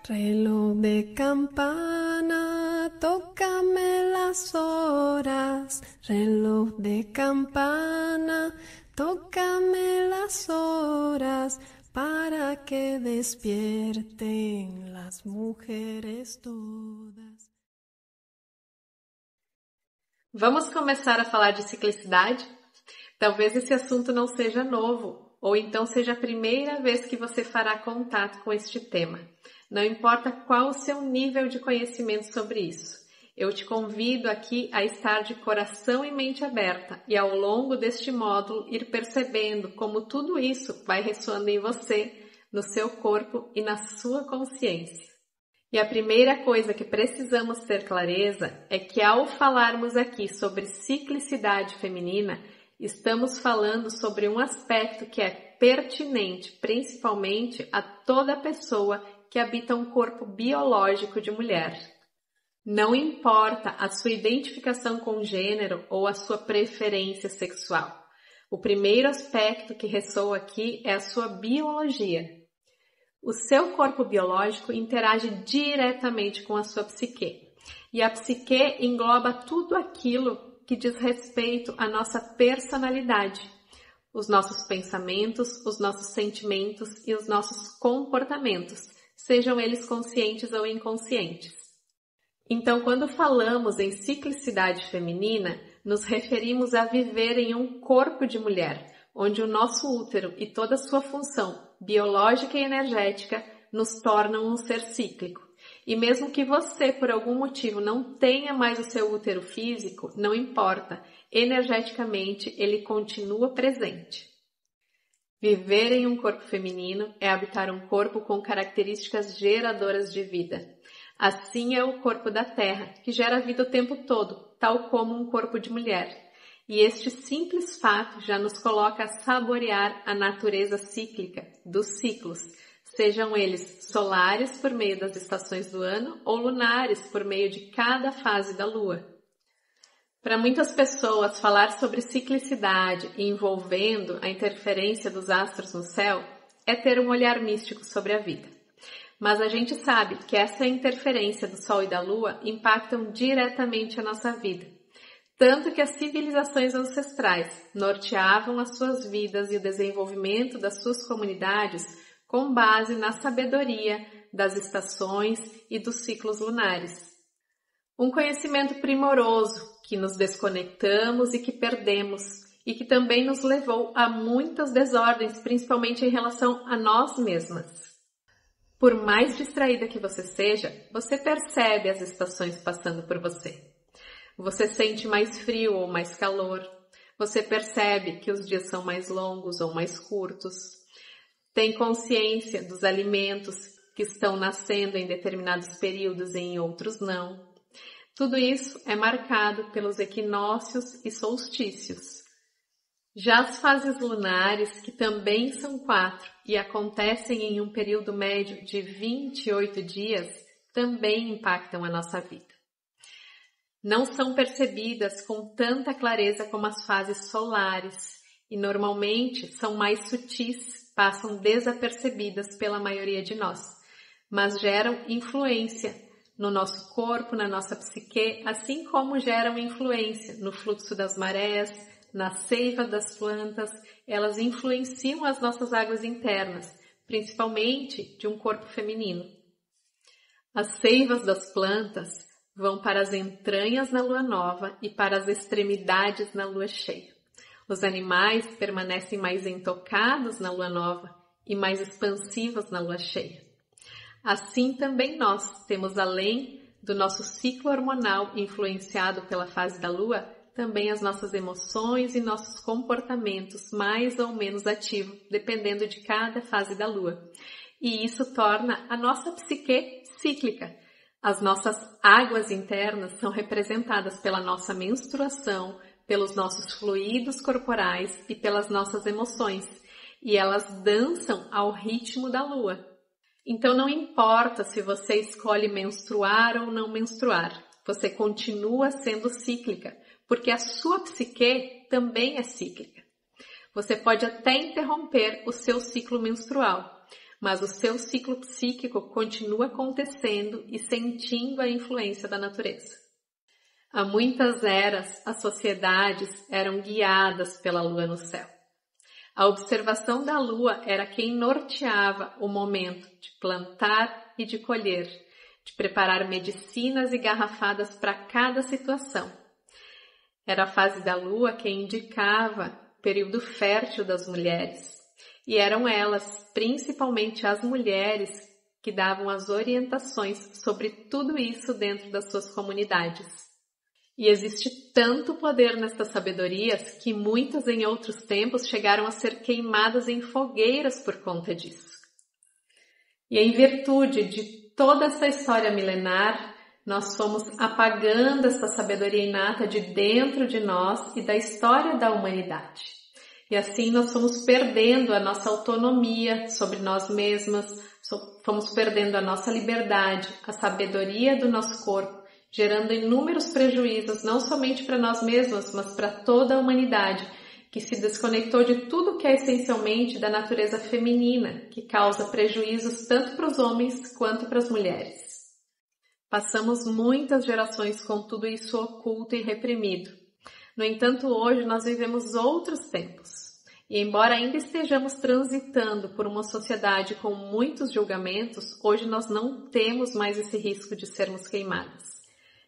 Reloj de campana, tócame las horas. Reloj de campana, tócame las horas para que despierten las mujeres todas. Vamos começar a falar de ciclicidade? Talvez esse assunto não seja novo, ou então seja a primeira vez que você fará contato com este tema. Não importa qual o seu nível de conhecimento sobre isso. Eu te convido aqui a estar de coração e mente aberta e ao longo deste módulo ir percebendo como tudo isso vai ressoando em você, no seu corpo e na sua consciência. E a primeira coisa que precisamos ter clareza é que ao falarmos aqui sobre ciclicidade feminina, estamos falando sobre um aspecto que é pertinente principalmente a toda pessoa que habita um corpo biológico de mulher. Não importa a sua identificação com gênero ou a sua preferência sexual. O primeiro aspecto que ressoa aqui é a sua biologia. O seu corpo biológico interage diretamente com a sua psique. E a psique engloba tudo aquilo que diz respeito à nossa personalidade, os nossos pensamentos, os nossos sentimentos e os nossos comportamentos, sejam eles conscientes ou inconscientes. Então, quando falamos em ciclicidade feminina, nos referimos a viver em um corpo de mulher, onde o nosso útero e toda a sua função biológica e energética nos tornam um ser cíclico. E mesmo que você, por algum motivo, não tenha mais o seu útero físico, não importa, energeticamente ele continua presente. Viver em um corpo feminino é habitar um corpo com características geradoras de vida. Assim é o corpo da Terra, que gera vida o tempo todo, tal como um corpo de mulher. E este simples fato já nos coloca a saborear a natureza cíclica dos ciclos, sejam eles solares por meio das estações do ano ou lunares por meio de cada fase da lua. Para muitas pessoas, falar sobre ciclicidade envolvendo a interferência dos astros no céu é ter um olhar místico sobre a vida. Mas a gente sabe que essa interferência do Sol e da Lua impactam diretamente a nossa vida. Tanto que as civilizações ancestrais norteavam as suas vidas e o desenvolvimento das suas comunidades com base na sabedoria das estações e dos ciclos lunares. Um conhecimento primoroso que nos desconectamos e que perdemos e que também nos levou a muitas desordens, principalmente em relação a nós mesmas. Por mais distraída que você seja, você percebe as estações passando por você. Você sente mais frio ou mais calor. Você percebe que os dias são mais longos ou mais curtos. Tem consciência dos alimentos que estão nascendo em determinados períodos e em outros não. Tudo isso é marcado pelos equinócios e solstícios. Já as fases lunares, que também são 4 e acontecem em um período médio de 28 dias, também impactam a nossa vida. Não são percebidas com tanta clareza como as fases solares e normalmente são mais sutis, passam desapercebidas pela maioria de nós, mas geram influência no nosso corpo, na nossa psique, assim como geram influência no fluxo das marés, na seiva das plantas, elas influenciam as nossas águas internas, principalmente de um corpo feminino. As seivas das plantas vão para as entranhas na lua nova e para as extremidades na lua cheia. Os animais permanecem mais intocados na lua nova e mais expansivos na lua cheia. Assim também nós temos, além do nosso ciclo hormonal influenciado pela fase da lua, também as nossas emoções e nossos comportamentos mais ou menos ativos, dependendo de cada fase da lua. E isso torna a nossa psique cíclica. As nossas águas internas são representadas pela nossa menstruação, pelos nossos fluidos corporais e pelas nossas emoções. E elas dançam ao ritmo da lua. Então não importa se você escolhe menstruar ou não menstruar, você continua sendo cíclica, porque a sua psique também é cíclica. Você pode até interromper o seu ciclo menstrual, mas o seu ciclo psíquico continua acontecendo e sentindo a influência da natureza. Há muitas eras, as sociedades eram guiadas pela lua no céu. A observação da lua era quem norteava o momento de plantar e de colher, de preparar medicinas e garrafadas para cada situação. Era a fase da lua quem indicava o período fértil das mulheres. E eram elas, principalmente as mulheres, que davam as orientações sobre tudo isso dentro das suas comunidades. E existe tanto poder nestas sabedorias que muitas em outros tempos chegaram a ser queimadas em fogueiras por conta disso. E em virtude de toda essa história milenar, nós fomos apagando essa sabedoria inata de dentro de nós e da história da humanidade. E assim nós fomos perdendo a nossa autonomia sobre nós mesmas, fomos perdendo a nossa liberdade, a sabedoria do nosso corpo, gerando inúmeros prejuízos, não somente para nós mesmos, mas para toda a humanidade, que se desconectou de tudo que é essencialmente da natureza feminina, que causa prejuízos tanto para os homens quanto para as mulheres. Passamos muitas gerações com tudo isso oculto e reprimido. No entanto, hoje nós vivemos outros tempos. E embora ainda estejamos transitando por uma sociedade com muitos julgamentos, hoje nós não temos mais esse risco de sermos queimadas.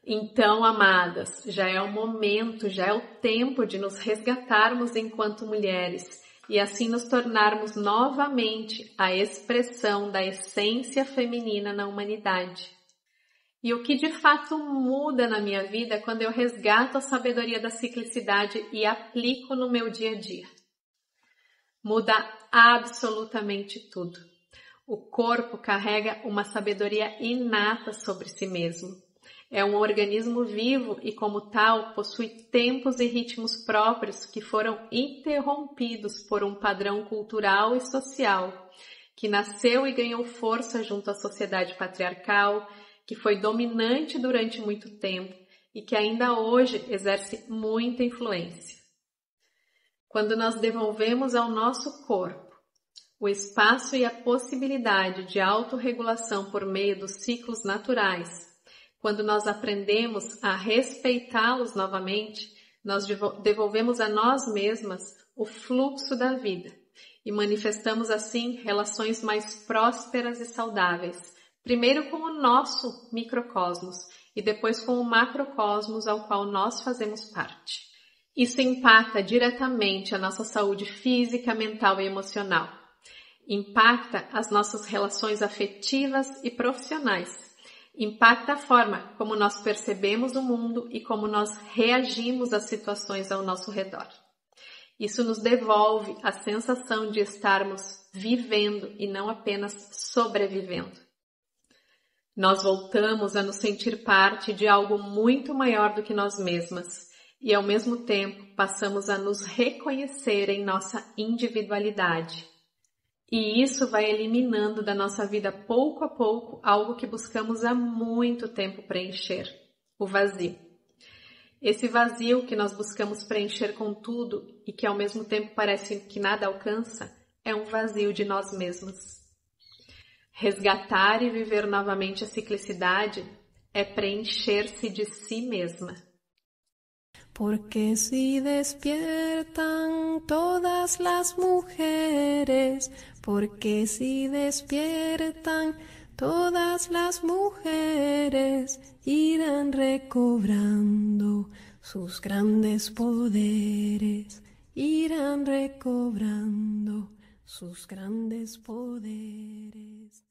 Então, amadas, já é o momento, já é o tempo de nos resgatarmos enquanto mulheres e assim nos tornarmos novamente a expressão da essência feminina na humanidade. E o que de fato muda na minha vida é quando eu resgato a sabedoria da ciclicidade e aplico no meu dia a dia. Muda absolutamente tudo. O corpo carrega uma sabedoria inata sobre si mesmo. É um organismo vivo e, como tal, possui tempos e ritmos próprios que foram interrompidos por um padrão cultural e social, que nasceu e ganhou força junto à sociedade patriarcal, que foi dominante durante muito tempo e que ainda hoje exerce muita influência. Quando nós devolvemos ao nosso corpo o espaço e a possibilidade de autorregulação por meio dos ciclos naturais, quando nós aprendemos a respeitá-los novamente, nós devolvemos a nós mesmas o fluxo da vida e manifestamos assim relações mais prósperas e saudáveis, primeiro com o nosso microcosmos e depois com o macrocosmos ao qual nós fazemos parte. Isso impacta diretamente a nossa saúde física, mental e emocional. Impacta as nossas relações afetivas e profissionais. Impacta a forma como nós percebemos o mundo e como nós reagimos às situações ao nosso redor. Isso nos devolve a sensação de estarmos vivendo e não apenas sobrevivendo. Nós voltamos a nos sentir parte de algo muito maior do que nós mesmas e, ao mesmo tempo, passamos a nos reconhecer em nossa individualidade. E isso vai eliminando da nossa vida pouco a pouco algo que buscamos há muito tempo preencher, o vazio. Esse vazio que nós buscamos preencher com tudo e que ao mesmo tempo parece que nada alcança, é um vazio de nós mesmos. Resgatar e viver novamente a ciclicidade é preencher-se de si mesma. Porque si despiertan todas las mujeres, porque si despiertan todas las mujeres, irán recobrando sus grandes poderes, irán recobrando sus grandes poderes.